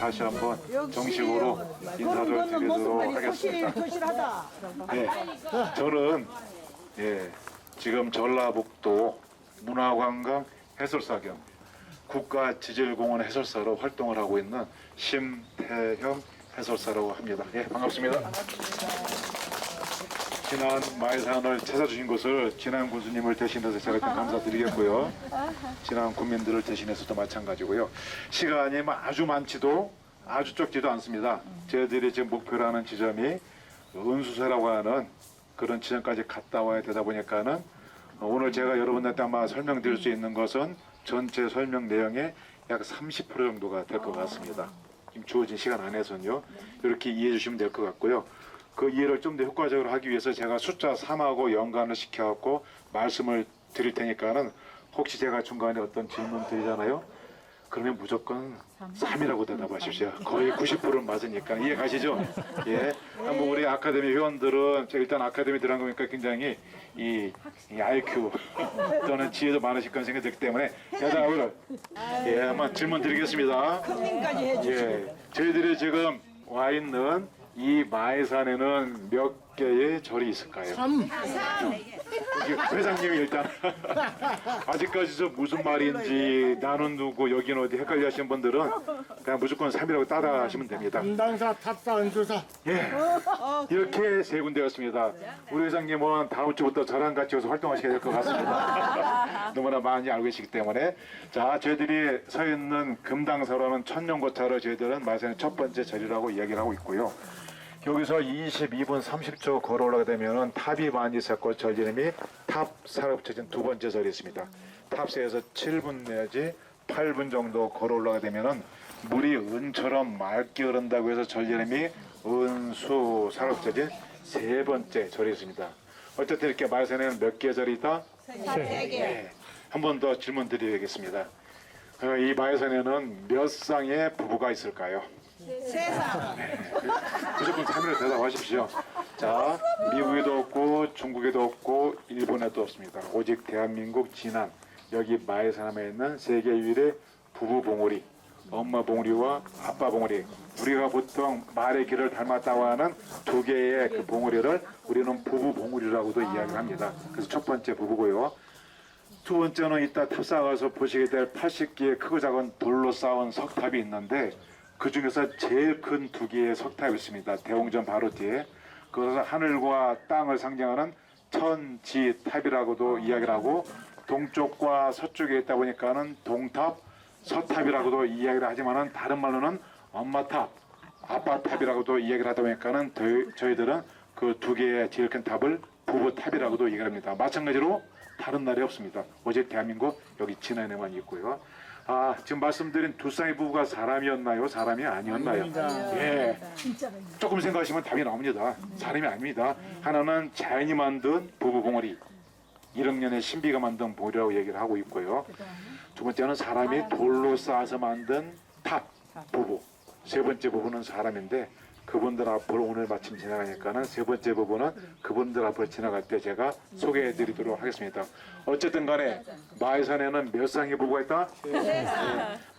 다시 한번 정식으로 인사를 드리도록 하겠습니다. 네, 저는 지금 전라북도 문화관광 해설사 겸 국가지질공원 해설사로 활동을 하고 있는 심태형 해설사라고 합니다. 반갑습니다. 지난 마이산을 찾아주신 것을 지난 군수님을 대신해서 제가 좀 감사드리겠고요. 지난 국민들을 대신해서도 마찬가지고요. 시간이 아주 많지도 아주 적지도 않습니다. 저희들이 지금 목표로 하는 지점이 은수사라고 하는 그런 지점까지 갔다 와야 되다 보니까는 오늘 제가 여러분들한테 아마 설명드릴 수 있는 것은 전체 설명 내용의 약 30% 정도가 될 것 같습니다. 지금 주어진 시간 안에서는요. 이렇게 이해해 주시면 될 것 같고요. 그 이해를 좀 더 효과적으로 하기 위해서 제가 숫자 3하고 연관을 시켜갖고 말씀을 드릴 테니까는 혹시 제가 중간에 어떤 질문 드리잖아요. 그러면 무조건 3이라고 대답하십시오. 거의 90%는 맞으니까. 이해 가시죠? 한번 우리 아카데미 회원들은 일단 아카데미 들어간 거니까 굉장히 이 IQ 또는 지혜도 많으실 거란 생각이 들기 때문에 대답을 한번 질문 드리겠습니다. 저희들이 지금 와 있는 이 마이산에는 몇 개의 절이 있을까요? 3. 회장님이 일단 아직까지 저 무슨 말인지 나는 누구 여기는 어디 헷갈려 하시는 분들은 그냥 무조건 3이라고 따라 하시면 됩니다. 금당사, 탑사, 은수사. 이렇게 세 군데였습니다. 우리 회장님은 다음 주부터 저랑 같이 와서 활동하시게 될 것 같습니다. 너무나 많이 알고 계시기 때문에. 자, 저희들이 서 있는 금당사로는 천년고차를 저희들은 마이산의 첫 번째 절이라고 이야기를 하고 있고요. 여기서 22분 30초 걸어 올라가게 되면은 탑이 많이 있었고 절 이름이 탑사로 붙여진 두 번째 절이 있습니다. 탑사에서 7분 내지 8분 정도 걸어 올라가게 되면은 물이 은처럼 맑게 흐른다고 해서 절 이름이 은수사로 붙여진 세 번째 절이 있습니다. 어쨌든 이렇게 마이산에는 몇 개의 절이 있다? 3개. 한 번 더 질문 드리겠습니다. 이 마이산에는 몇 쌍의 부부가 있을까요? 3쌍. 무조건 3위로 대답하십시오. 자, 미국에도 없고 중국에도 없고 일본에도 없습니다. 오직 대한민국 진안 여기 마이산함에 있는 세계 유일의 부부 봉우리, 엄마 봉우리와 아빠 봉우리. 우리가 보통 말의 길을 닮았다고 하는 두 개의 그 봉우리를 우리는 부부 봉우리라고도 이야기를 합니다. 그래서 첫 번째 부부고요. 두 번째는 이따 탑사 가서 보시게 될 80개의 크고 작은 돌로 쌓은 석탑이 있는데 그 중에서 제일 큰 두 개의 석탑이 있습니다. 대웅전 바로 뒤에. 그것은 하늘과 땅을 상징하는 천지탑이라고도 이야기를 하고 동쪽과 서쪽에 있다 보니까는 동탑, 서탑이라고도 이야기를 하지만은 다른 말로는 엄마탑, 아빠탑이라고도 이야기를 하다 보니까는 저희들은 그 두 개의 제일 큰 탑을 부부탑이라고도 얘기를 합니다. 마찬가지로 다른 나라에 없습니다. 오직 대한민국 여기 진안에만 있고요. 지금 말씀드린 두 쌍의 부부가 사람이었나요? 사람이 아니었나요? 조금 생각하시면 답이 나옵니다. 사람이 아닙니다. 하나는 자연이 만든 부부 봉우리, 1억 년의 신비가 만든 봉우리라고 얘기를 하고 있고요. 두 번째는 사람이 돌로 쌓아서 만든 탑 부부. 세 번째 부부는 사람인데 그분들 앞으로 오늘 마침 지나가니까는 세 번째 부분은 그분들 앞으로 지나갈 때 제가 소개해 드리도록 하겠습니다. 어쨌든 간에 마이산에는 몇 쌍의 부부가 있다?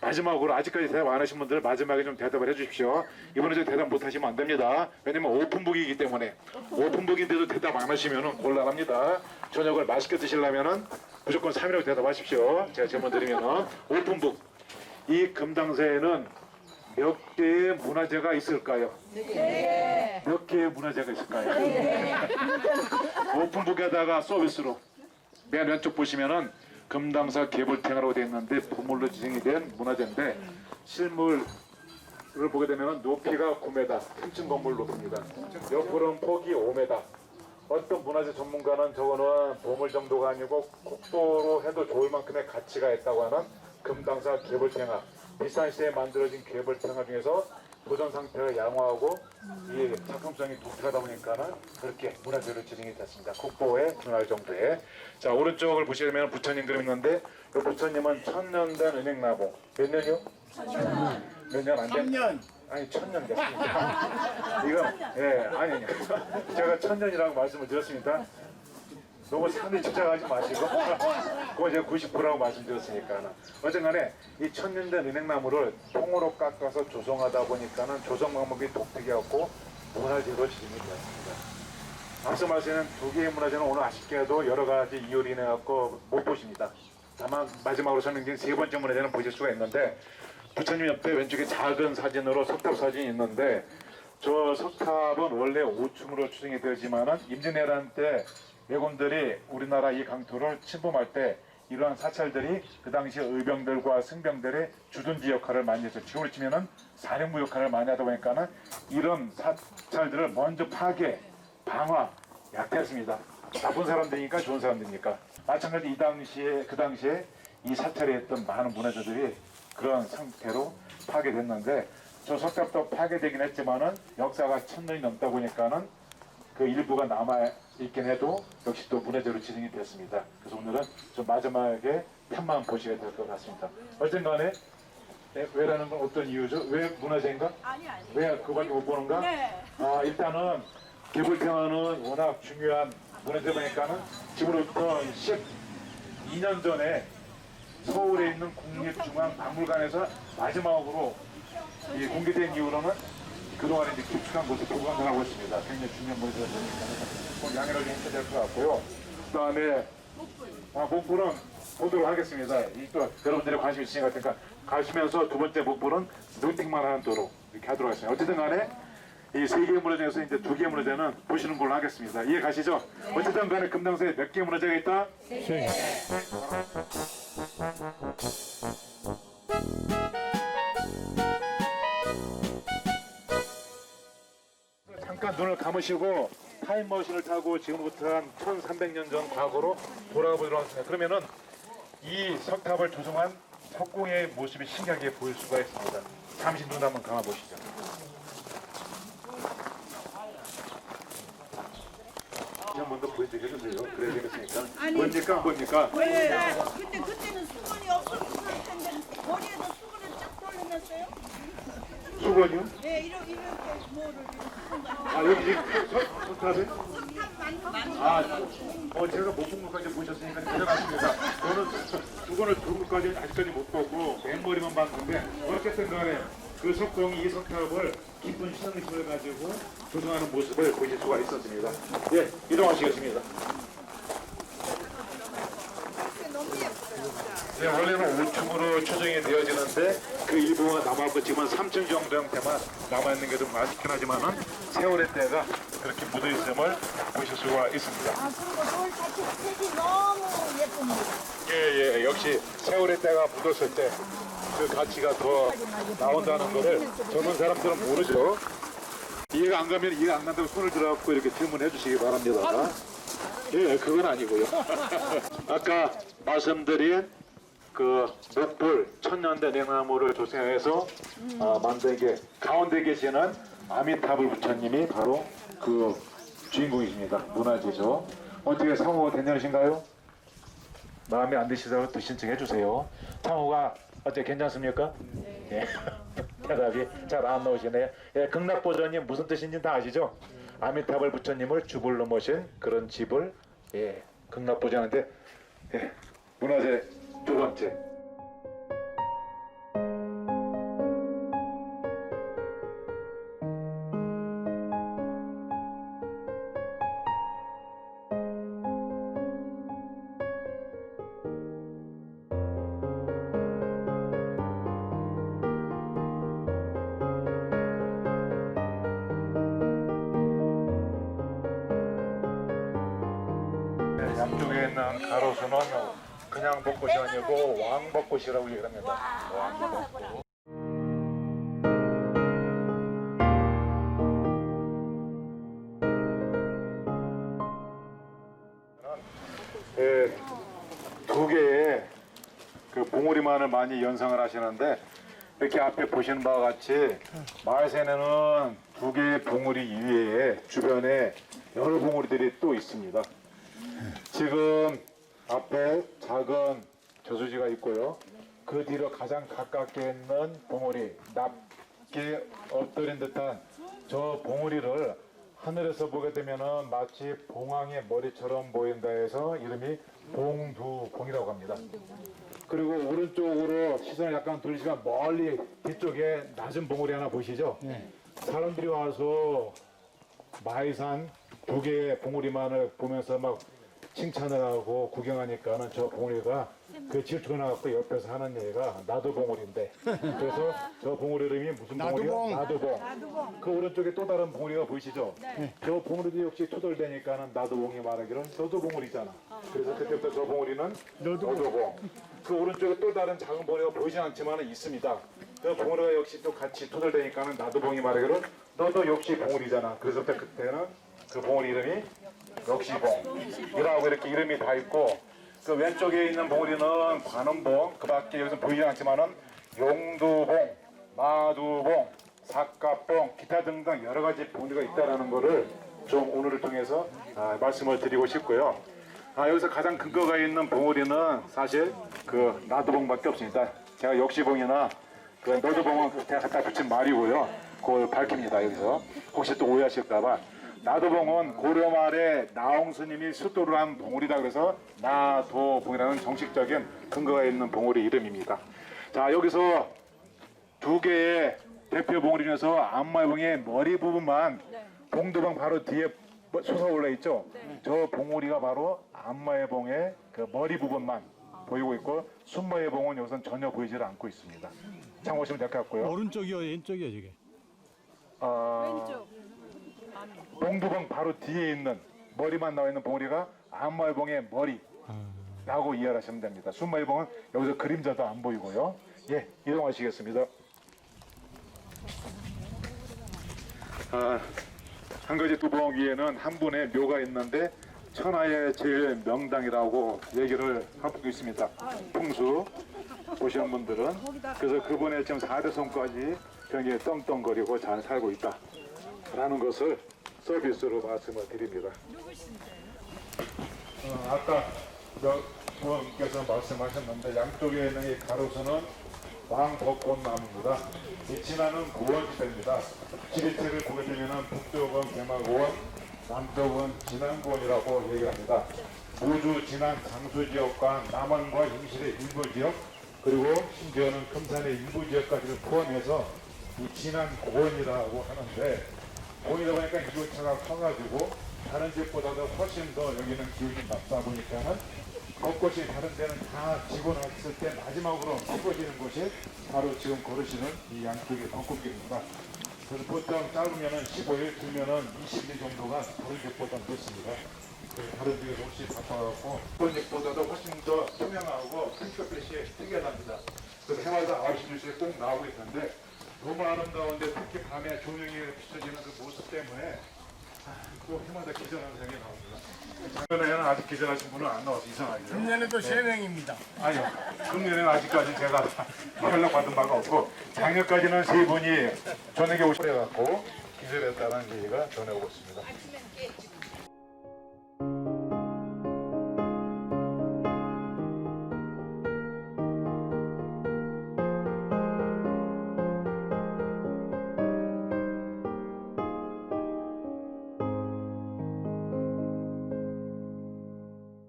마지막으로 아직까지 대답 안 하신 분들 마지막에 좀 대답을 해 주십시오. 이번에 저 대답 못 하시면 안 됩니다. 왜냐면 오픈북이기 때문에 오픈북인데도 대답 안 하시면 곤란합니다. 저녁을 맛있게 드시려면은 무조건 3이라고 대답하십시오. 제가 질문 드리면은 오픈북. 이 금당사에는 몇 개의 문화재가 있을까요? 몇 개의 문화재가 있을까요? 오픈북에다가 서비스로 맨 왼쪽 보시면은 금당사 개불탱이라고 되어 있는데 보물로 지정이 된 문화재인데 실물을 보게 되면은 높이가 9m, 3층 건물 높입니다. 옆으로는 폭이 5m. 어떤 문화재 전문가는 저거는 보물 정도가 아니고 국보로 해도 좋을 만큼의 가치가 있다고 하는 금당사 개불탱아. 비싼 시대에 만들어진 괴벌탱화 중에서 보존 상태가 양호하고 이 작품성이 독특하다 보니까는 그렇게 문화재로 지정이 됐습니다. 국보에 준할 정도에. 자, 오른쪽을 보시면 부처님 그림 있는데 이 부처님은 1000년 된 은행나무. 몇 년이요? 1000년. 몇 년 안 된? 3년. 아니 1000년 됐습니다. 이건 아니 제가 1000년이라고 말씀을 드렸습니다. 너무 상대 집착하지 마시고 그거 제가 90%라고 말씀드렸으니까는 어쨌간에 이 천년된 은행나무를 통으로 깎아서 조성하다 보니까는 조성 방법이 독특해갖고 문화재로 지정이 되었습니다. 앞서 말씀드린 두 개의 문화재는 오늘 아쉽게도 여러 가지 이유로 인해 갖고 못 보십니다. 다만 마지막으로 설명드린 세 번째 문화재는 보실 수가 있는데 부처님 옆에 왼쪽에 작은 사진으로 석탑 사진이 있는데 저 석탑은 원래 5층으로 추정이 되지만은 임진왜란 때 왜군들이 우리나라 이 강토를 침범할 때 이러한 사찰들이 그 당시 의병들과 승병들의 주둔지 역할을 많이 했죠. 지금으로 치면은 사령부 역할을 많이 하다 보니까는 이런 사찰들을 먼저 파괴, 방화, 약탈했습니다. 나쁜 사람들이니까 좋은 사람들이니까. 마찬가지 그 당시에 이 사찰에 했던 많은 문화재들이 그런 상태로 파괴됐는데 저 석탑도 파괴되긴 했지만은 역사가 1000년이 넘다 보니까는 그 일부가 남아있긴 해도 역시 또 문화재로 지정이 됐습니다. 그래서 오늘은 좀 마지막에 편만 보시게 될 것 같습니다. 어쨌든 간에 왜라는 건 어떤 이유죠? 왜 문화재인가? 아니. 왜 그밖에 못 보는가? 네. 일단은 개불평화는 워낙 중요한 문화재니까는 지금으로부터 12년 전에 서울에 있는 국립중앙박물관에서 마지막으로 공개된 이후로는 그동안에 이제 깊숙한 곳을 보관하고 있습니다. 굉장히 중요한 문제가 되니까 꼭 양해를 좀 해야 될 것 같고요. 그 다음에 목불은 보도록 하겠습니다. 또 여러분들이 관심 있으니까 그러니까 가시면서 두 번째 목불은 눈팅만 하는 도로 이렇게 하도록 하겠습니다. 어쨌든 간에 이 세 개의 문화재에서 이제 두 개의 문화재는 보시는 걸로 하겠습니다. 이해 가시죠? 어쨌든 간에 금당사에 몇 개의 문화재가 있다? 세 개. 잠깐 눈을 감으시고 타임머신을 타고 지금부터 한 1300년 전 과거로 돌아가 보도록 하겠습니다. 그러면은 이 석탑을 조성한 석공의 모습이 신기하게 보일 수가 있습니다. 잠시 눈 한번 감아보시죠. 한번 더 보여드려주세요. 그래야 되겠으니까. 뭡니까? 뭡니까? 네. 근데 그때는 수건이 없어서 그럴 텐데 머리에도 수건을 쫙 돌려놨어요? 수건이요? 네, 이렇게 뭐를 여기 지금 석탑에? 만들어. 제가 못 본 것까지 보셨으니까 대단하십니다. 저는 수건을 두 것까지 아직까지 못 보고 맨머리만 봤는데 어쨌든 간에 그 석공이 이 석탑을 깊은 시선을 가지고 조성하는 모습을 보실 수가 있었습니다. 예, 이동하시겠습니다. 네, 원래는 5층으로 추정이 되어지는데 그 일부가 남아있고 지금은 3층 정도 형태만 남아있는 게 좀 아쉽긴 하지만은 세월의 때가 그렇게 묻어있음을 보실 수가 있습니다. 그리고 돌 자체 색이 너무 예쁩니다. 예, 역시 세월의 때가 묻었을 때 그 가치가 더 나온다는 거를 젊은 사람들은 모르죠. 이해가 안 가면 이해가 안 간다고 손을 들어갖고 이렇게 질문해 주시기 바랍니다. 예, 그건 아니고요. 아까 말씀드린 그 목불 천년대 냉나무를 조성해서 만든 게 가운데 계시는 아미타불 부처님이 바로 그 주인공이십니다. 문화재죠. 어떻게 상호가 괜찮으신가요? 마음에 안 드시다고 또 신청해 주세요. 상호가 어때 괜찮습니까? 네. 대답이 잘 안 나오시네요. 예, 극락보전이 무슨 뜻인지 다 아시죠? 아미타불 부처님을 주불로 모신 그런 집을 극락보전인데 문화재 두 번째. 양쪽에 있는 가로수는 그냥 벚꽃이 아니고 왕벚꽃이라고 얘기를 합니다. 왕벚꽃. 두 개의 그 봉우리만을 많이 연상을 하시는데 이렇게 앞에 보시는 바와 같이 마을새는 두 개의 봉우리 이외에 주변에 여러 봉우리들이 또 있습니다. 지금 앞에 작은 저수지가 있고요. 그 뒤로 가장 가깝게 있는 봉우리, 낮게 엎드린 듯한 저 봉우리를 하늘에서 보게 되면은 마치 봉황의 머리처럼 보인다 해서 이름이 봉두봉이라고 합니다. 그리고 오른쪽으로 시선을 약간 돌리시면 멀리 뒤쪽에 낮은 봉우리 하나 보이시죠? 사람들이 와서 마이산 두 개의 봉우리만을 보면서 막 칭찬을 하고 구경하니까는 저 봉우리가 그 질투가 나갖고 옆에서 하는 얘기가 나도 봉우리인데 그래서 저 봉우리 이름이 무슨 봉우리요? 나도봉. 그 오른쪽에 또 다른 봉우리가 보이시죠? 저 봉우리도 역시 토돌되니까는 나도봉이 말하기로 너도 봉우리잖아. 그래서 그때부터 저 봉우리는 너도봉. 그 오른쪽에 또 다른 작은 봉우리가 보이진 않지만 있습니다. 그 봉우리가 역시 또 같이 토돌되니까는 나도봉이 말하기로 너도 역시 봉우리잖아. 그래서 그때는 그 봉우리 이름이 역시봉이라고 이렇게 이름이 다 있고 그 왼쪽에 있는 봉우리는 관음봉 그 밖에 여기서 보이지 않지만은 용두봉, 마두봉, 삭갑봉 기타 등등 여러 가지 봉우리가 있다라는 거를 좀 오늘을 통해서 말씀을 드리고 싶고요. 여기서 가장 근거가 있는 봉우리는 사실 그 나두봉밖에 없습니다. 제가 역시봉이나 그 너두봉은 제가 갖다 붙인 말이고요. 그걸 밝힙니다. 여기서 혹시 또 오해하실까봐. 나도봉은 고려 말에 나홍 스님이 수도를 한 봉우리다 그래서 나도봉이라는 정식적인 근거가 있는 봉우리 이름입니다. 자, 여기서 두 개의 대표 봉우리 중에서 안마봉의 머리 부분만 봉두봉 바로 뒤에 솟아올라 있죠. 저 봉우리가 바로 안마의 봉의 그 머리 부분만 보이고 있고 순마의 봉은 여기서는 전혀 보이질 않고 있습니다. 참고하시면 될 것 같고요. 오른쪽이요, 왼쪽이요, 저게? 왼쪽. 봉두봉 바로 뒤에 있는 머리만 나와 있는 봉우리가 안마의봉의 머리라고 이해를 하시면 됩니다. 순마의봉은 여기서 그림자도 안 보이고요. 예, 이동하시겠습니다. 한 가지 두봉 위에는 한 분의 묘가 있는데 천하의 제일 명당이라고 얘기를 하고 있습니다. 풍수 보시는 분들은 그래서 그분의 지금 4대손까지 굉장히 떵떵거리고 잘 살고 있다 라는 것을 서비스로 말씀을 드립니다. 아까 부원께서 말씀하셨는데 양쪽에 있는 이 가로수는 왕벚꽃나무입니다. 이 진화는 고원지대입니다. 지리체를 보게 되면 북쪽은 개마고원, 남쪽은 진안고원이라고 얘기합니다. 무주, 진안, 장수지역과 남원과 임실의 일부 지역 그리고 심지어는 금산의 일부 지역까지를 포함해서 이 진안고원이라고 하는데 고이다 보니까 기온차가 커가지고 다른 집보다도 훨씬 더 여기는 기온이 낮다 보니까는 벚꽃이 다른 데는 다 지고 났을 때 마지막으로 피어지는 곳이 바로 지금 걸으시는 이 양쪽의 벚꽃길입니다. 그래서 보통 짧으면은 15일, 길면은 20일 정도가 다른 집보다 늦습니다. 다른 집에서 혹시 바빠갖고 어떤 집보다도 훨씬 더 투명하고 핑크빛이 튀겨납니다. 그래서 해마다 9시, 2시에 꼭 나오고 있는데 너무 아름다운데 특히 밤에 조명이 비춰지는 그 모습 때문에 또 해마다 기절하는 생각이 나옵니다. 작년에는 아직 기절하신 분은 안 나와서 이상하죠. 금년에도 3명입니다. 아니요. 금년에는 아직까지 제가 연락받은 바가 없고 작년까지는 3분이 저녁에 오셔갖고 기절했다는 얘기가 전해오고 있습니다.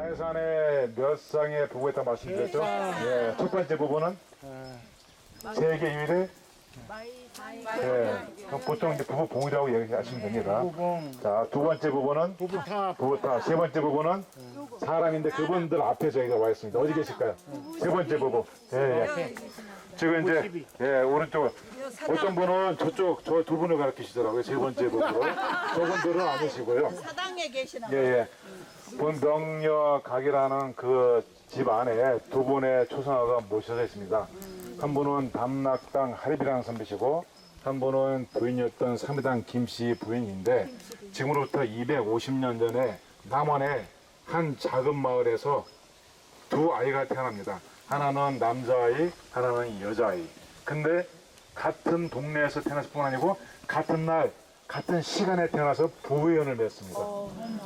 해산에 몇 쌍의 부부에 다 말씀드렸죠? 예, 첫 번째 부부는 세계 유일의 그럼 보통 이제 부부 봉이라고 얘기하시면 됩니다. 자, 두 번째 부부는 부부타. 세 번째 부부는 사람인데 그분들 앞에 저희가 와 있습니다. 어디 계실까요? 세 번째 부부. 예. 지금 이제 오른쪽 어떤 분은 저쪽 저 두 분을 가르치시더라고요. 세 번째 부부로. 저분들은 아니시고요. 사당에 계시나 예. 본 명려각이라는 그 집 안에 두 분의 초상화가 모셔져 있습니다. 한 분은 담락당 하립이라는 선배시고 한 분은 부인이었던 삼리당 김씨 부인인데 지금으로부터 250년 전에 남원의 한 작은 마을에서 두 아이가 태어납니다. 하나는 남자아이, 하나는 여자아이. 근데 같은 동네에서 태어났을 뿐 아니고 같은 날 같은 시간에 태어나서 부부연을 맺습니다.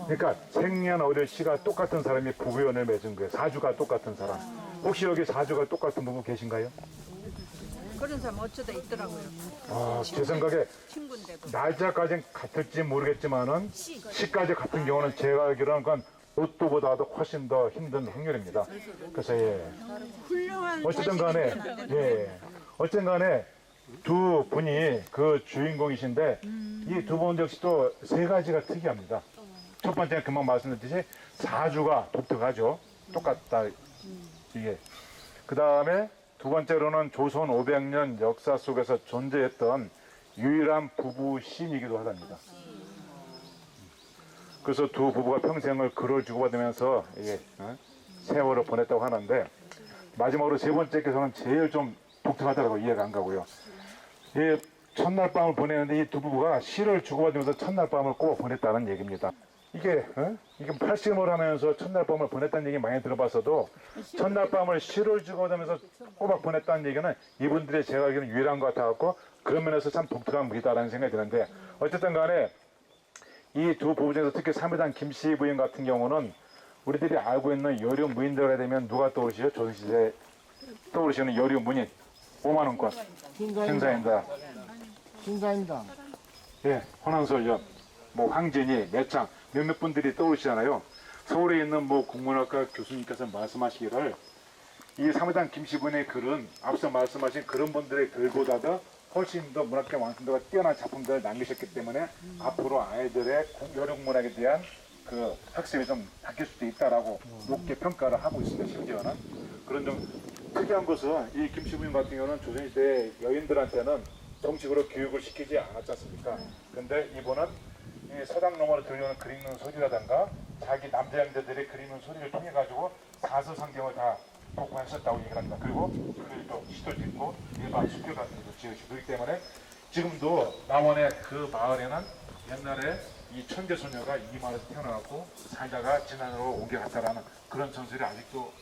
그러니까 생년월일 시가 똑같은 사람이 부부연을 맺은 거예요. 사주가 똑같은 사람. 혹시 여기 사주가 똑같은 부부 계신가요? 그런 사람 어쩌다 있더라고요. 제 생각에 친구인데도. 날짜까지는 같을지 모르겠지만은 시까지 같은 경우는 제가 알기로는 그건 로또보다도 훨씬 더 힘든 확률입니다. 그래서 예. 훌륭한 어쨌든 간에 예. 어쨌든 간에 두 분이 그 주인공이신데 이 두 분 역시도 세 가지가 특이합니다. 첫 번째는 금방 말씀드렸듯이 사주가 독특하죠. 똑같다 이게. 그 다음에 두 번째로는 조선 500년 역사 속에서 존재했던 유일한 부부 시이기도 하답니다. 그래서 두 부부가 평생을 글을 주고받으면서 이게 세월을 보냈다고 하는데 마지막으로 세 번째께서는 제일 좀 독특하더라고 이해가 안 가고요. 이 첫날 밤을 보내는데 이 두 부부가 시를 주고받으면서 첫날 밤을 꼭 보냈다는 얘기입니다. 이게 팔심을 하면서 첫날 밤을 보냈다는 얘기 많이 들어봤어도 첫날 밤을 시를 주고받으면서 꼬박 보냈다는 얘기는 이분들의 제가 알기로는 유일한 것 같아갖고 그런 면에서 참 독특한 분이다라는 생각이 드는데 어쨌든 간에 이 두 부부 중에서 특히 3회단 김씨 부인 같은 경우는 우리들이 알고 있는 여류 무인들에 되면 누가 떠오르시죠? 조선시대에 떠오르시는 여류 무인 5만원권 행사입니다. 신사임당. 예, 헌원설련, 뭐 황진이, 매창 몇몇 분들이 떠오르시잖아요. 서울에 있는 뭐 국문학과 교수님께서 말씀하시기를 이 3회단 김씨 부인의 글은 앞서 말씀하신 그런 분들의 글보다도 훨씬 더 문학적 완성도가 뛰어난 작품들을 남기셨기 때문에 앞으로 아이들의 여룡문학에 대한 그 학습이 좀 바뀔 수도 있다라고 높게 평가를 하고 있습니다. 심지어는 그런 좀 특이한 것은 이 김씨 부인 같은 경우는 조선시대 여인들한테는 정식으로 교육을 시키지 않았지 않습니까? 근데 이분은 이 서당 너머로 들려오는 글 읽는 소리라든가 자기 남자 형제들이 글 읽는 소리를 통해 가지고 사서성경을 다 복구하셨다고 얘기를 합니다. 그리고 또 시도 짓고 일반 수교 같은 것도 지으시고 그렇기 때문에 지금도 남원의 그 마을에는 옛날에 이 천재 소녀가 이 마을에서 태어나고 살다가 진안으로 옮겨갔다라는 그런 전설이 아직도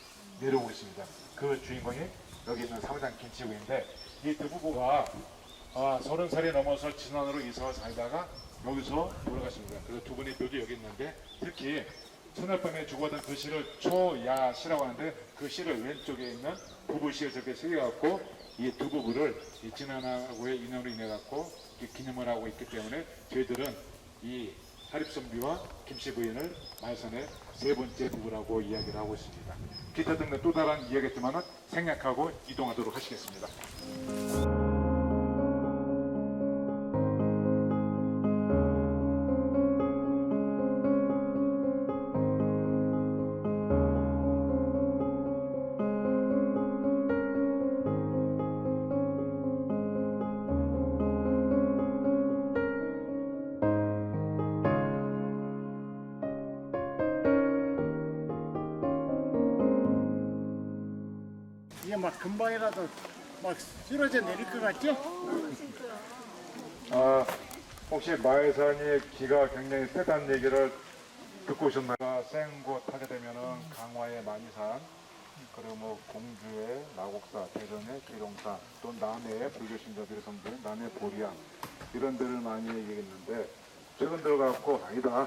내려오고 있습니다. 그 주인공이 여기 있는 3회단 김치구인데 이 두 부부가 30살이 넘어서 진안으로 이사와 살다가 여기서 돌아가십니다. 그래서 두 분의 묘도 여기 있는데 특히 첫날밤에 주고받은 그 시를 초야시라고 하는데 그 시를 왼쪽에 있는 부부시에 저렇게 새겨갖고 이 두 부부를 이 진안하고의 인연으로 인해 갖고 기념을 하고 있기 때문에 저희들은 이 사립선비와 김씨 부인을 말선의 세 번째 부부라고 이야기를 하고 있습니다. 기타 등등 또 다른 이야기지만은 생략하고 이동하도록 하시겠습니다. 이게 막 금방이라도 막 쓰러져 내릴 것 같죠? 혹시 마해산이 기가 굉장히 세다는 얘기를 듣고 오셨나요? 생고 타게 되면은 강화의 만이산, 그리고 뭐 공주의 나곡사, 대전의 기룡사, 또 남해의 불교신자들의 성들, 남해 보리양 이런 데를 많이 얘기했는데 최근 들어가고 아니다.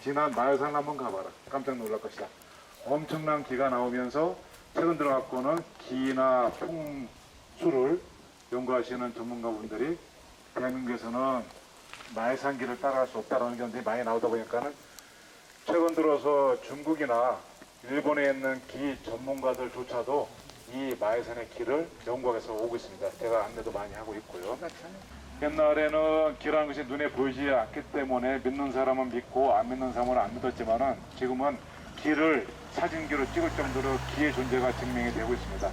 지난 마해산 한번 가봐라. 깜짝 놀랄 것이다. 엄청난 기가 나오면서 최근 들어갖고는 기나 풍수를 연구하시는 전문가분들이 대한민국에서는 마해산기를 따라갈 수 없다는 견들이 많이 나오다 보니까는 최근 들어서 중국이나 일본에 있는 기 전문가들조차도 이 마해산의 기를 연구해서 오고 있습니다. 제가 안내도 많이 하고 있고요. 옛날에는 기라는 것이 눈에 보이지 않기 때문에 믿는 사람은 믿고 안 믿는 사람은 안 믿었지만은 지금은 기를 사진기로 찍을 정도로 기의 존재가 증명이 되고 있습니다.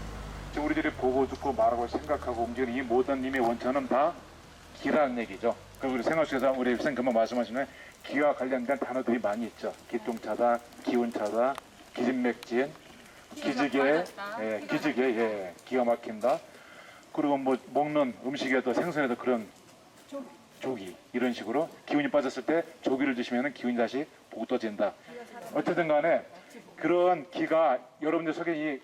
지금 우리들이 보고 듣고 말하고 생각하고 움직이는 이 모든 힘의 원천은 다 기라는 얘기죠. 그리고 우리 생활 속에서 우리 선생님 금방 말씀하시는 기와 관련된 단어들이 많이 있죠. 기똥차다, 기운차다, 기진맥진, 기지개, 기지개, 기가 막힌다. 그리고 뭐 먹는 음식에도 생선에도 그런 조기 이런 식으로 기운이 빠졌을 때 조기를 드시면 기운이 다시 북돋진다. 어쨌든 간에 그런 기가 여러분들 속에 이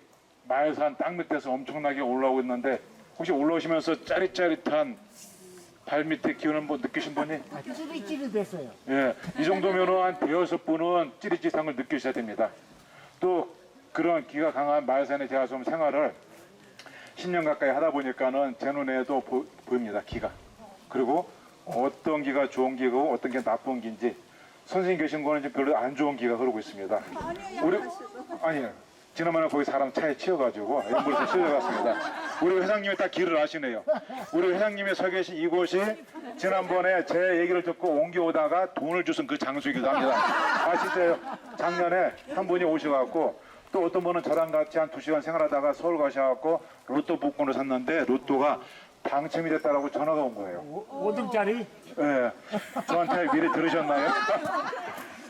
마해산 땅 밑에서 엄청나게 올라오고 있는데 혹시 올라오시면서 짜릿짜릿한 발 밑에 기운을 뭐 느끼신 분이? 찌릿찌릿했어요. 예, 이 정도면은 한 대여섯 분은 찌릿찌릿한 걸 느끼셔야 됩니다. 또 그런 기가 강한 마해산에 제가 좀 생활을 10년 가까이 하다 보니까는 제 눈에도 보입니다. 기가. 그리고 어떤 기가 좋은 기고 어떤 게 나쁜 기인지 선생님 계신 거는 지금 별로 안 좋은 기가 흐르고 있습니다. 우리 아니요. 지난번에 거기 사람 차에 치여가지고 연물에서 실려갔습니다. 우리 회장님이 다 길을 아시네요. 우리 회장님이 서 계신 이곳이 지난번에 제 얘기를 듣고 옮겨오다가 돈을 주신 그 장소이기도 합니다. 아 진짜요. 작년에 한 분이 오셔갖고 또 어떤 분은 저랑 같이 한 2시간 생활하다가 서울 가셔갖고 로또 복권을 샀는데 로또가 당첨이 됐다라고 전화가 온 거예요. 5등짜리? 네. 저한테 미리 들으셨나요?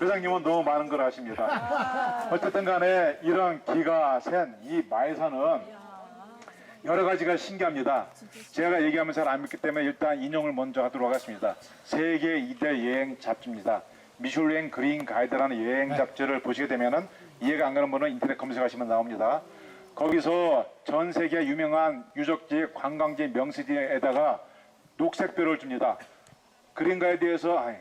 회장님은 너무 많은 걸 아십니다. 어쨌든 간에 이런 기가 센 이 마이산은 여러 가지가 신기합니다. 제가 얘기하면 잘 안 믿기 때문에 일단 인용을 먼저 하도록 하겠습니다. 세계 2대 여행 잡지입니다. 미슐랭 그린 가이드라는 여행 잡지를 보시게 되면은 이해가 안 가는 분은 인터넷 검색하시면 나옵니다. 거기서 전 세계 유명한 유적지, 관광지, 명소지에다가 녹색별을 줍니다. 그린 가이드에서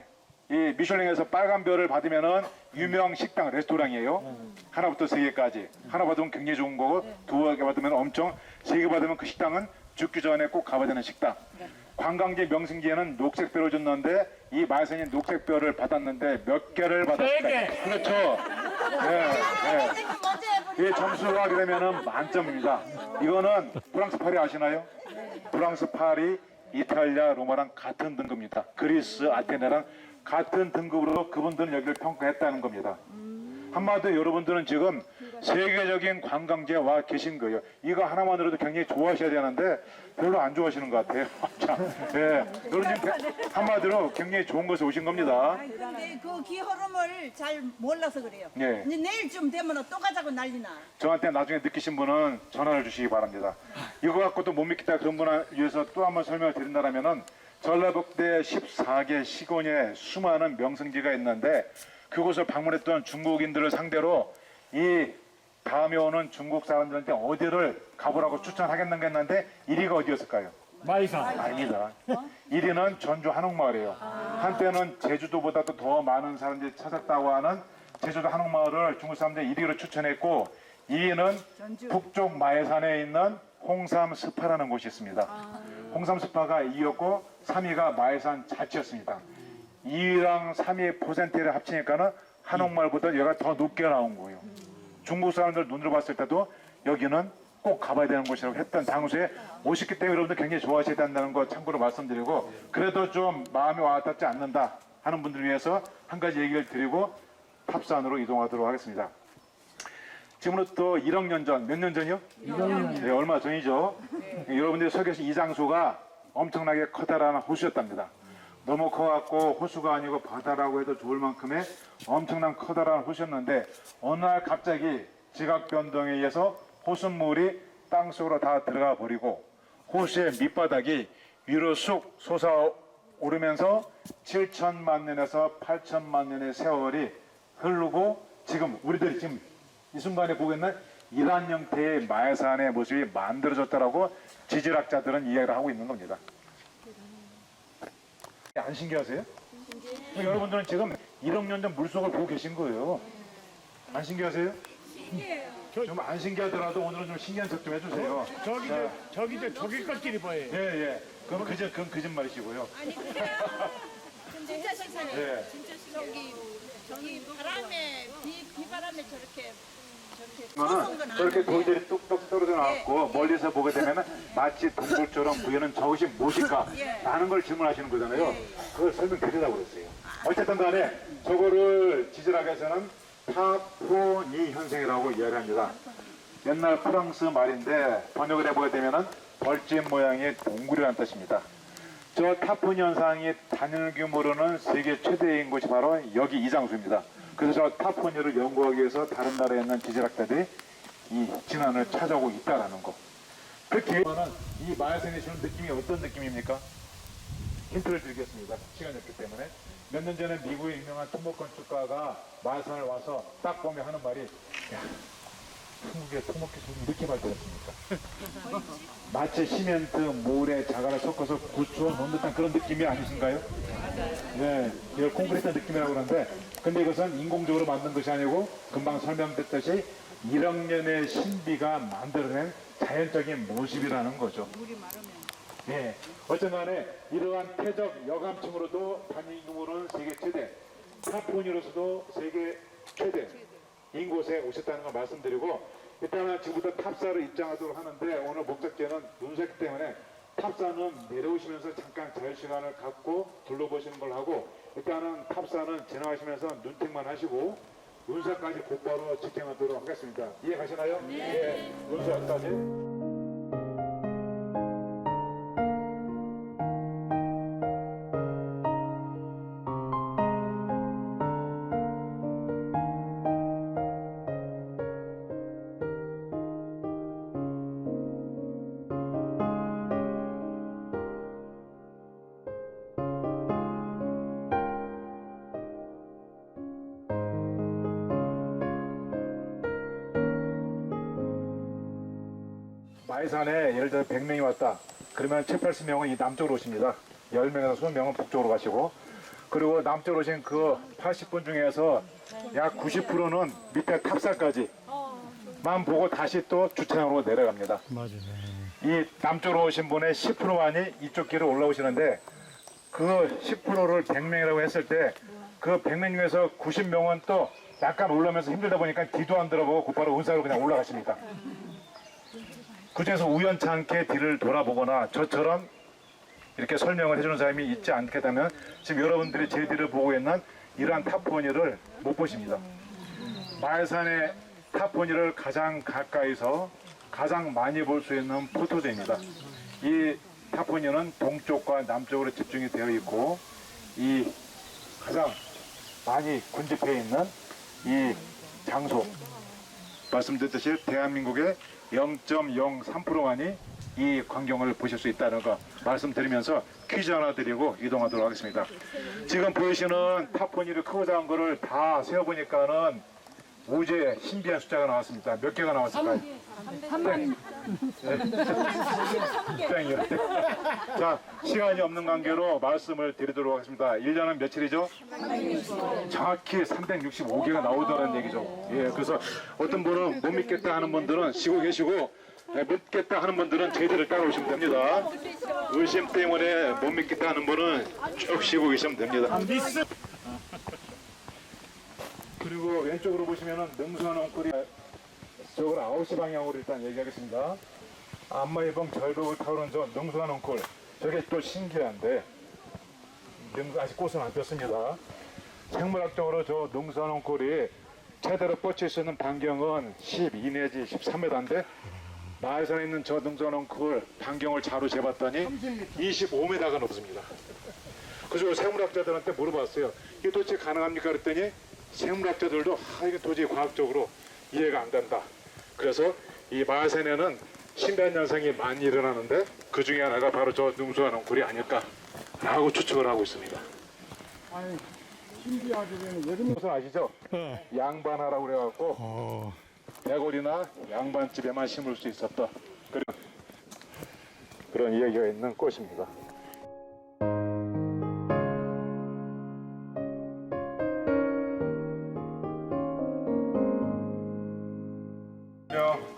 이 미슐랭에서 빨간 별을 받으면은 유명 식당, 레스토랑이에요. 하나부터 3개까지. 하나 받으면 굉장히 좋은 거고 2개 받으면 엄청, 3개 받으면 그 식당은 죽기 전에 꼭 가봐야 되는 식당. 관광지, 명승지에는 녹색별을 줬는데 이 마이산이 녹색별을 받았는데 몇 개를 받았을까요? 3개. 그렇죠. 네. 이 점수가 그러면은 만점입니다. 이거는 프랑스 파리 아시나요? 프랑스 파리, 이탈리아, 로마랑 같은 등급입니다. 그리스, 아테네랑 같은 등급으로 그분들은 여기를 평가했다는 겁니다. 한마디로 여러분들은 지금 세계적인 관광지에 와 계신 거예요. 이거 하나만으로도 굉장히 좋아하셔야 되는데 별로 안 좋아하시는 것 같아요. 참, 예. 여러분 지금 한마디로 굉장히 좋은 곳에 오신 겁니다. 근데 그 기흐름을 잘 몰라서 그래요. 예. 이제 내일쯤 되면 또 가자고 난리나. 저한테 나중에 느끼신 분은 전화를 주시기 바랍니다. 이거 갖고도 못 믿겠다 그런 분을 위해서 또 한번 설명을 드린다면은 전라북도에 14개 시군에 수많은 명승지가 있는데 그곳을 방문했던 중국인들을 상대로 이 다음에 오는 중국 사람들한테 어디를 가보라고 추천하겠는가 했는데 1위가 어디였을까요? 마이산. 아닙니다. 1위는 전주 한옥마을이에요. 한때는 제주도보다도 더 많은 사람들이 찾았다고 하는 제주도 한옥마을을 중국 사람들이 1위로 추천했고 2위는 북쪽 마해산에 있는 홍삼스파라는 곳이 있습니다. 홍삼스파가 2위였고 3위가 마해산 자치였습니다. 2위랑 3위의 퍼센트를 합치니까는 한옥마을보다 여기가 더 높게 나온 거예요. 중국 사람들 눈으로 봤을 때도 여기는 꼭 가봐야 되는 곳이라고 했던 장소에 오셨기 때문에 여러분들 굉장히 좋아하셔야 된다는 거 참고로 말씀드리고 그래도 좀 마음이 와닿지 않는다 하는 분들을 위해서 한 가지 얘기를 드리고 탑산으로 이동하도록 하겠습니다. 지금으로부터 1억 년 전, 몇 년 전이요? 2억 년. 네, 얼마 전이죠. 여러분들이 서 계신 이 장소가 엄청나게 커다란 호수였답니다. 너무 커갖고 호수가 아니고 바다라고 해도 좋을 만큼의 엄청난 커다란 호수였는데 어느 날 갑자기 지각 변동에 의해서 호수물이 땅속으로 다 들어가 버리고 호수의 밑바닥이 위로 쑥 솟아오르면서 7천만 년에서 8천만 년의 세월이 흐르고 지금 우리들이 지금 이 순간에 보고 있는 이러한 형태의 마해산의 모습이 만들어졌다라고 지질학자들은 이야기를 하고 있는 겁니다. 안 신기하세요? 여러분들은 지금 1억 년 전 물속을 보고 계신 거예요. 안 신기하세요? 신기해요. 좀 안 신기하더라도 오늘은 좀 신기한 척 좀 해주세요. 저기도 조개 껍질이 보여요. 예, 예. 그건 거짓말이시고요. 진짜 신기해. 예. 저기 바람에 비바람에 저렇게 그러면은 저렇게 돌들이 뚝뚝 떨어져 나왔고 멀리서 보게 되면은 마치 동굴처럼 보이는 저것이 무엇일까? 라는 걸 질문하시는 거잖아요. 그걸 설명드리려고 그랬어요. 어쨌든 간에 저거를 지질학에서는 타포니 현상이라고 이야기를 합니다. 옛날 프랑스 말인데 번역을 해보게 되면은 벌집 모양의 동굴이라는 뜻입니다. 저 타포니 현상이 단일 규모로는 세계 최대인 곳이 바로 여기 이 장소입니다. 그래서 저 타포니를 연구하기 위해서 다른 나라에 있는 지질학자들이 이 진안을 찾아오고 있다라는 거. 그렇게 이 마야산이 주는 느낌이 어떤 느낌입니까? 힌트를 드리겠습니다. 시간이 없기 때문에. 몇 년 전에 미국의 유명한 토목 건축가가 마야산을 와서 딱 보면 하는 말이 야, 한국의 토목 기술이 이렇게 발달했습니까? 마치 시멘트, 모래, 자갈을 섞어서 구추어 놓은 듯한 그런 느낌이 아니신가요? 네, 이걸 콘크리트 느낌이라고 그러는데 근데 이것은 인공적으로 만든 것이 아니고 금방 설명됐듯이 1억 년의 신비가 만들어낸 자연적인 모습이라는 거죠. 예, 어쨌간에 이러한 태적 여감층으로도 단위인구로는 세계 최대, 탑본으로서도 세계 최대 인곳에 오셨다는 걸 말씀드리고, 일단은 지금부터 탑사를 입장하도록 하는데, 오늘 목적지는 눈새기 때문에 탑사는 내려오시면서 잠깐 자유시간을 갖고 둘러보시는 걸 하고, 일단은 탑사는 지나가시면서 눈팅만 하시고 눈사까지 곧바로 직행하도록 하겠습니다. 이해가시나요? 네. 눈사까지. 마이산에 예를 들어 100명이 왔다. 그러면 7, 80명은 이 남쪽으로 오십니다. 10명에서 20명은 북쪽으로 가시고, 그리고 남쪽으로 오신 그 80분 중에서 약 90%는 밑에 탑사까지만 보고 다시 또 주차장으로 내려갑니다. 맞아요. 이 남쪽으로 오신 분의 10%만이 이쪽 길을 올라오시는데, 그 10%를 100명이라고 했을 때 그 100명 중에서 90명은 또 약간 올라오면서 힘들다 보니까 뒤도 안 들어보고 곧바로 운사로 그냥 올라가십니다. 그중에서 우연찮게 뒤를 돌아보거나 저처럼 이렇게 설명을 해주는 사람이 있지 않게 되면 지금 여러분들이 제 뒤를 보고 있는 이러한 탑포니를 못 보십니다. 마을산의 탑포니를 가장 가까이서 가장 많이 볼 수 있는 포토제입니다. 이 탑포니는 동쪽과 남쪽으로 집중이 되어 있고, 이 가장 많이 군집해 있는 이 장소, 말씀드렸듯이 대한민국의 0.03%만이 이 광경을 보실 수 있다는 거 말씀드리면서 퀴즈 하나 드리고 이동하도록 하겠습니다. 지금 보이시는 탑포니를 크고 작은 거를 다 세어보니까는 우주의 신비한 숫자가 나왔습니다. 몇 개가 나왔을까요? 땡이요. 자, 시간이 없는 관계로 말씀을 드리도록 하겠습니다. 1년은 며칠이죠? 정확히 365개가 나오더라는 얘기죠. 예, 그래서 어떤 분은 못 믿겠다 하는 분들은 쉬고 계시고, 믿겠다 하는 분들은 저희들을 따라오시면 됩니다. 의심 때문에 못 믿겠다 하는 분은 쭉 쉬고 계시면 됩니다. 그리고 왼쪽으로 보시면은 능선 엉클이 저쪽으로 9시 방향으로 일단 얘기하겠습니다. 안마의봉 절벽을 타오르는 저 능선 엉클, 저게 또 신기한데 아직 꽃은 안 폈습니다. 생물학적으로 저 능선 엉클이 최대로 뻗칠 수 있는 반경은 12 내지 13m인데 마을산에 있는 저 능선 엉클 반경을 자로 재봤더니 25m가 넘습니다. 그래서 생물학자들한테 물어봤어요. 이게 도대체 가능합니까? 그랬더니 생물학자들도 이게 도저히 과학적으로 이해가 안 된다. 그래서 이 마을산에는 신비한 현상이 많이 일어나는데 그 중에 하나가 바로 저 능선 엉클이 아닐까라고 추측을 하고 있습니다. 아니, 신비하기는 여름. 무슨 아시죠? 양반하라고 그래갖고 대골이나 양반집에만 심을 수 있었다. 그런 이야기가 있는 꽃입니다.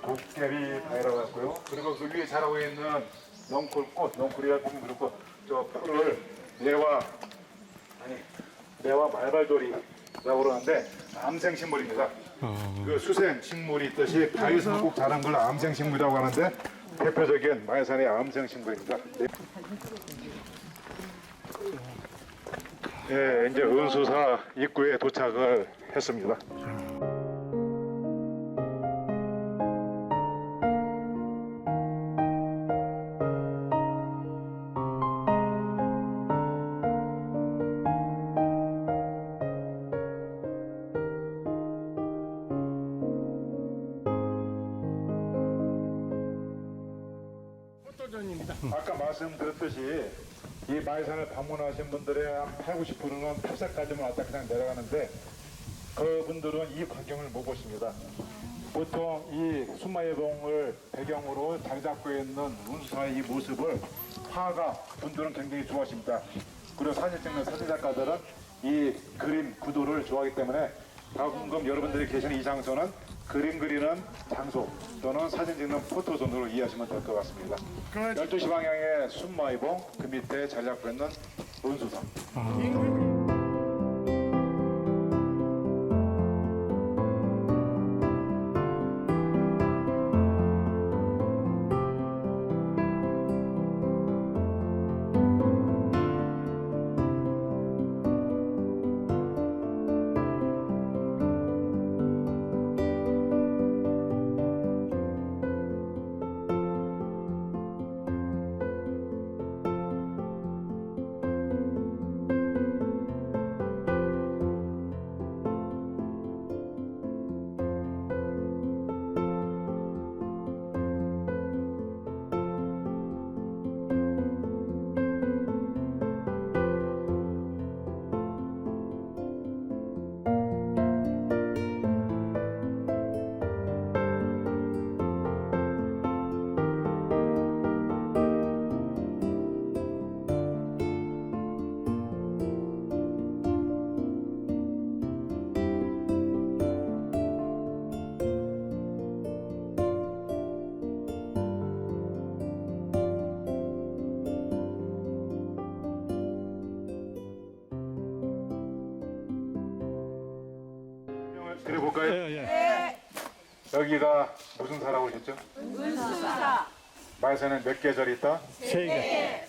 도깨비 바위라고 했고요. 그리고 그 위에 자라고 있는 넝쿨꽃, 넝쿨이라 보면 그렇고 저 풀을 매화 말발돌이라고 그러는데 암생식물입니다. 그 수생 식물이 있듯이 바위에서 꼭 자란 걸 암생식물이라고 하는데 대표적인 마을산의 암생식물입니다. 예, 이제 은수사 입구에 도착을 했습니다. 아까 말씀드렸듯이 이 마을산을 방문하신 분들의 한 80~90%는 탑사까지만 왔다 그냥 내려가는데 그분들은 이 광경을 못 보십니다. 보통 이 순마예봉을 배경으로 자리 잡고 있는 운수사의 이 모습을 화가 분들은 굉장히 좋아하십니다. 그리고 사진 찍는 사진작가들은 이 그림 구도를 좋아하기 때문에 방금 여러분들이 계시는 이 장소는 그림 그리는 장소 또는 사진 찍는 포토존으로 이해하시면 될 것 같습니다. 12시 방향에 순마이봉, 그 밑에 자리 잡고 있는 논수산. 그려볼까요? 예. 여기가 무슨 사라고 하셨죠? 문수사. 마에서는 몇 계절이 있다? 3개.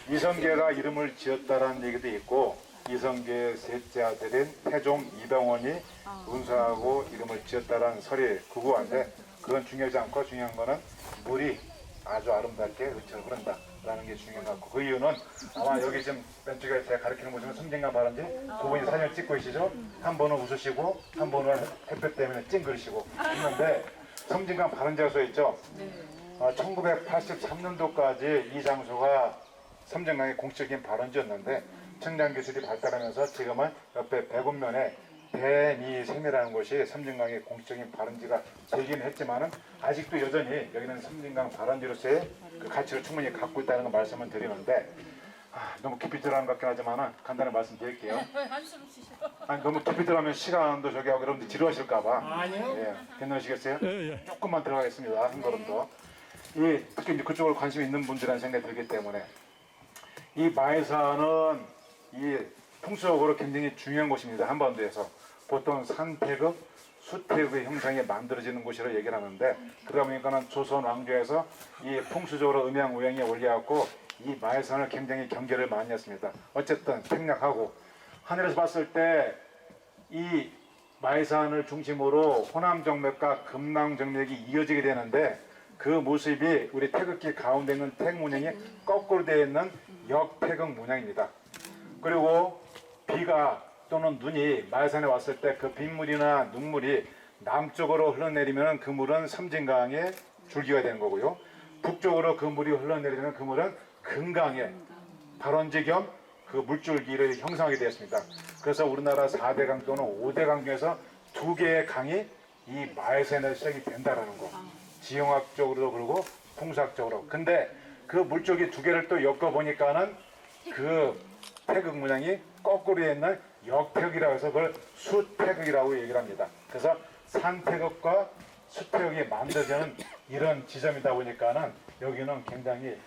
이성계가 이름을 지었다라는 얘기도 있고 이성계의 셋째 아들인 태종 이병원이 운수하고 이름을 지었다라는 설이 구구한데 그건 중요하지 않고 중요한 거는 물이 아주 아름답게 흐쳐 흐른다라는 게 중요한 것 같고 그 이유는 아마 여기 지금 왼쪽에 제가 가리키는 보시면 섬진강 발원지 두 분이 사진을 찍고 계시죠? 한 분은 웃으시고 한 분은 햇볕 때문에 찡그리시고 있는데 섬진강 발원지가 써 있죠? 1983년도까지 이 장소가 섬진강의 공식적인 발원지였는데 청량 기술이 발달하면서 지금은 옆에 백운면에 대미샘이라는 곳이 섬진강의 공식적인 발원지가 되긴 했지만은 아직도 여전히 여기는 섬진강 발원지로서의 그 가치를 충분히 갖고 있다는 걸 말씀을 드리는데 너무 깊이 들어가는 것 같긴 하지만은 간단히 말씀드릴게요. 아니 너무 깊이 들어가면 시간도 저기 하고 여러분들 지루하실까봐. 아니요. 예, 괜찮으시겠어요? 예. 조금만 들어가겠습니다. 한 걸음 더. 이 특히 이제 그쪽으로 관심이 있는 분들이라는 생각이 들기 때문에 이 마에산은 이 풍수적으로 굉장히 중요한 곳입니다. 한반도에서 보통 산태극, 수태극의 형상이 만들어지는 곳이라고 얘기를 하는데 그러다 보니까는 조선 왕조에서 이 풍수적으로 음양우양이 올려갖고 이 마에산을 굉장히 경계를 많이 했습니다. 어쨌든 생략하고 하늘에서 봤을 때 이 마에산을 중심으로 호남정맥과 금남정맥이 이어지게 되는데 그 모습이 우리 태극기 가운데 있는 태극 문양이 거꾸로 되어 있는 역태극 문양입니다. 그리고 비가 또는 눈이 마에산에 왔을 때 그 빗물이나 눈물이 남쪽으로 흘러내리면 그 물은 섬진강의 줄기가 되는 거고요. 북쪽으로 그 물이 흘러내리면 그 물은 금강의 발원지 겸 그 물줄기를 형성하게 되었습니다. 그래서 우리나라 4대 강 또는 5대 강 중에서 2개의 강이 이 마에산에서 시작이 된다라는 거. 지형학적으로도 그러고 풍수학적으로. 근데 그 물줄기 2개를 또 엮어보니까는 그 태극 문양이 거꾸로 있는 역태극이라고 해서 그걸 수태극이라고 얘기를 합니다. 그래서 산태극과 수태극이 만들어지는 이런 지점이다 보니까는 여기는 굉장히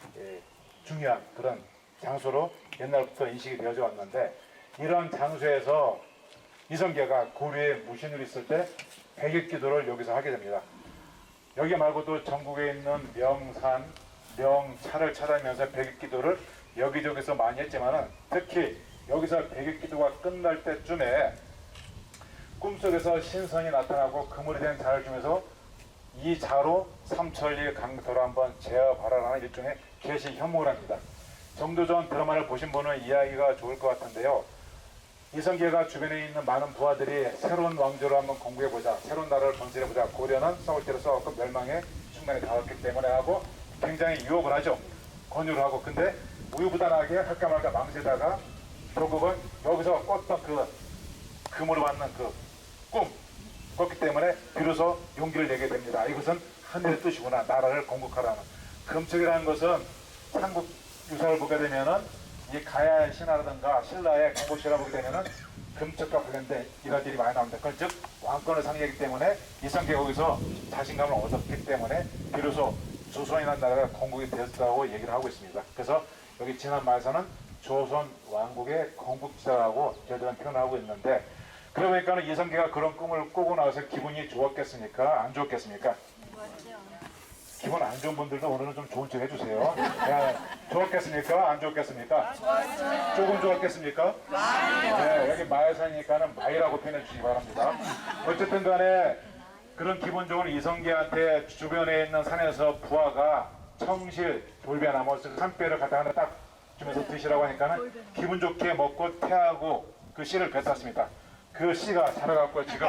중요한 그런 장소로 옛날부터 인식이 되어져 왔는데 이런 장소에서 이성계가 고려에 무신으로 있을 때 백일기도를 여기서 하게 됩니다. 여기 말고도 전국에 있는 명산, 명차를 찾아가면서 백일기도를 여기저기서 많이 했지만은 특히 여기서 백일기도가 끝날 때쯤에 꿈속에서 신선이 나타나고 그물이 된 자를 중에서 이 자로 삼천리 강도를 한번 제어하라는 일종의 계시 현목을 합니다. 정도전 드라마를 보신 분은 이해하기가 좋을 것 같은데요. 이성계가 주변에 있는 많은 부하들이 새로운 왕조를 한번 공부해보자, 새로운 나라를 건설해보자, 고려는 싸울 때로 싸웠고 멸망의 순간에 닿았기 때문에 하고 굉장히 유혹을 하죠. 권유를 하고. 근데 우유부단하게 할까 말까 망세다가 결국은 여기서 꿨던 그 금으로 받는 그 꿈 꿨기 때문에 비로소 용기를 내게 됩니다. 이것은 하늘의 뜻이구나. 나라를 건국하라는. 금척이라는 것은 삼국 유사를 보게 되면은 이 가야의 신하라든가 신라의 건국시라고 보게 되면은 금쪽과 관련된 일화들이 많이 나옵니다. 그건 즉 왕권을 상징하기 때문에 이성계가 거기서 자신감을 얻었기 때문에 비로소 조선이라는 나라가 건국이 되었다고 얘기를 하고 있습니다. 그래서 여기 지난 말에서는 조선 왕국의 건국지다라고 저희들은 표현하고 있는데, 그러고 보니까 이성계가 그런 꿈을 꾸고 나서 기분이 좋았겠습니까? 안 좋았겠습니까? 기분 안 좋은 분들도 오늘은 좀 좋은 척 해주세요. 네, 좋았겠습니까? 안 좋았겠습니까? 조금 좋았겠습니까? 네, 여기 마야산이니까는 마이라고 표현해 주시기 바랍니다. 어쨌든 간에 그런 기분 좋은 이성계한테 주변에 있는 산에서 부하가 청실, 돌배나무, 산배를 갖다가 딱 주면서 드시라고 하니까는 기분 좋게 먹고 태하고 그 씨를 뱉었습니다. 그 씨가 자라갖고 지금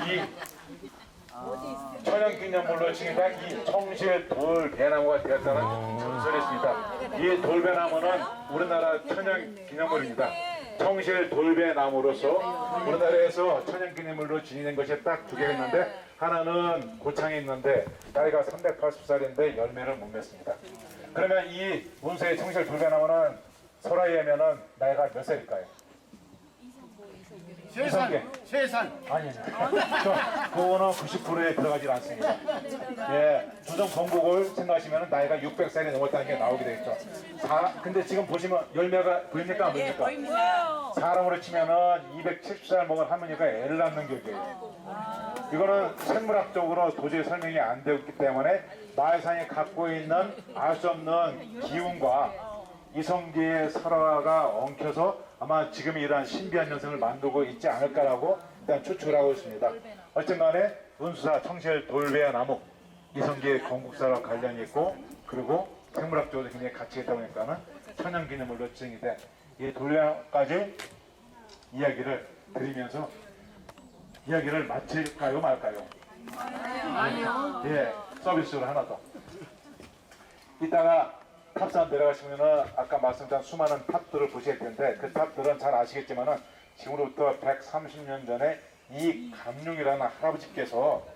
이 천연기념물로 칭해다 이 청실 돌배나무가 되었다는 전설이 있습니다. 이 돌배나무는 우리나라 천연기념물입니다. 청실 돌배나무로서 우리나라에서 천연기념물로 지정된 것이 딱 두 개가 있는데, 하나는 고창에 있는데 나이가 380살인데 열매를 못 맺습니다. 그러면 이 운수의 청실 돌배나무는 설화에 하면은 나이가 몇 살일까요? 세산. 아니요. 그거는 90%에 들어가질 않습니다. 예, 조선 건국을 생각하시면 나이가 600살이 넘었다는 게 나오게 되겠죠. 근데 지금 보시면 열매가 보입니까? 안 보입니까? 사람으로 치면은 270살 먹은 할머니가 애를 낳는 격이에요. 이거는 생물학적으로 도저히 설명이 안 되었기 때문에 마야산이 갖고 있는 알 수 없는 기운과 이성계의 설화가 엉켜서 아마 지금 이러한 신비한 현상을 만들고 있지 않을까라고 일단 추측을 하고 있습니다. 어쨌든 간에 운수사 청실 돌배나무 이성계의 건국사와 관련이 있고, 그리고 생물학적으로 굉장히 가치가 있다 보니까는 천연기념물로 지정이 된 이 돌배나무까지 이야기를 드리면서 이야기를 마칠까요 말까요? 아니요. 예, 서비스로 하나 더. 이따가 탑산 내려가시면은 아까 말씀드린 수많은 탑들을 보실 텐데, 그 탑들은 잘 아시겠지만은 지금으로부터 130년 전에 이 감룡이라는 할아버지께서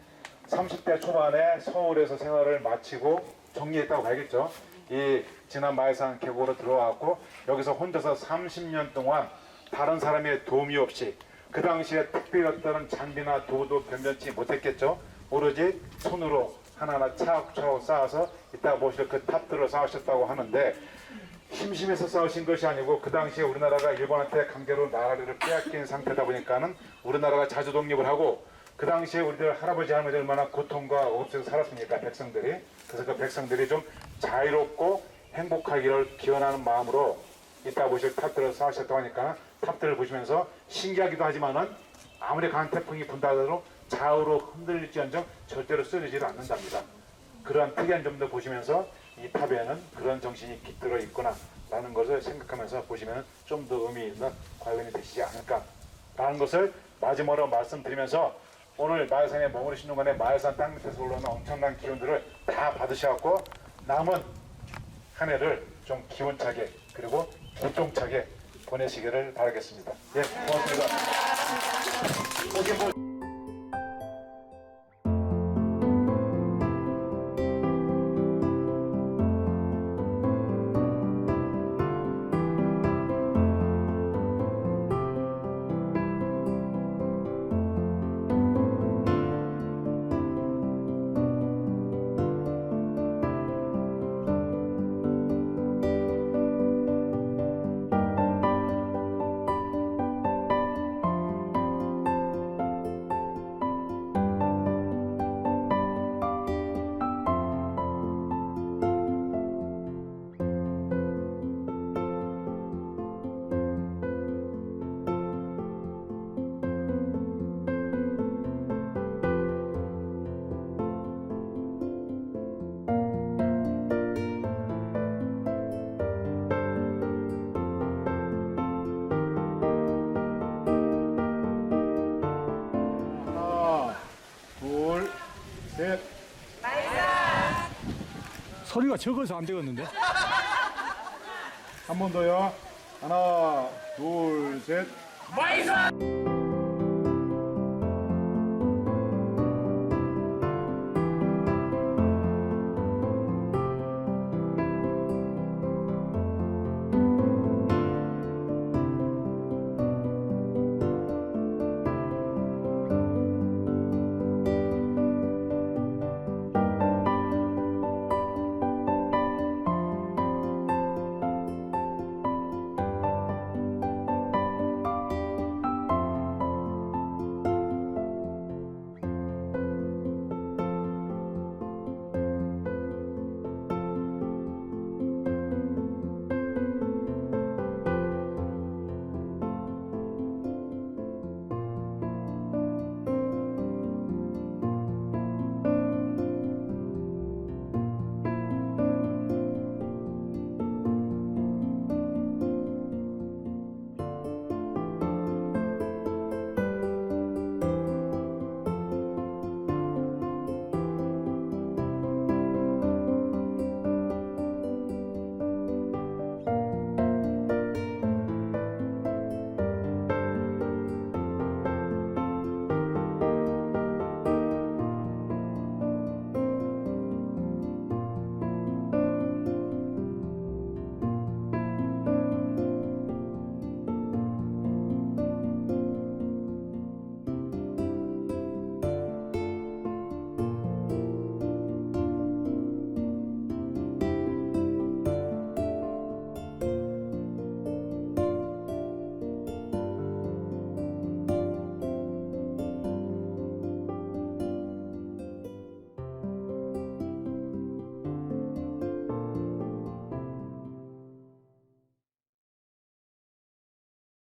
30대 초반에 서울에서 생활을 마치고 정리했다고 봐야겠죠. 이 지난 마야산 계곡으로 들어왔고 여기서 혼자서 30년 동안 다른 사람의 도움이 없이, 그 당시에 특별히 어떤 장비나 도구도 변변치 못했겠죠. 오로지 손으로 하나하나 차곡차곡 쌓아서 이따 보실 그 탑들을 쌓으셨다고 하는데, 심심해서 쌓으신 것이 아니고 그 당시에 우리나라가 일본한테 강제로 나라를 빼앗긴 상태다 보니까는 우리나라가 자주 독립을 하고, 그 당시에 우리들 할아버지 할머니 얼마나 고통과 억압에서 살았습니까, 백성들이. 그래서 그 백성들이 좀 자유롭고 행복하기를 기원하는 마음으로 이따 보실 탑들을 쌓으셨다고 하니까 탑들을 보시면서 신기하기도 하지만은 아무리 강한 태풍이 분다 하더라도 좌우로 흔들릴지언정 절대로 쓰러지지 않는답니다. 그러한 특이한 점도 보시면서 이 탑에는 그런 정신이 깃들어 있구나 라는 것을 생각하면서 보시면 좀 더 의미 있는 관련이 되시지 않을까라는 것을 마지막으로 말씀드리면서, 오늘 마야산에 머무르시는 동안에 마야산 땅 밑에서 올라오는 엄청난 기운들을 다 받으셔갖고 남은 한 해를 좀 기운차게 그리고 기똥차게 보내시기를 바라겠습니다. 예, 고맙습니다. 하나, 둘, 셋. 소리가 적어서 안 되겠는데? 한 번 더요. 하나, 둘, 셋.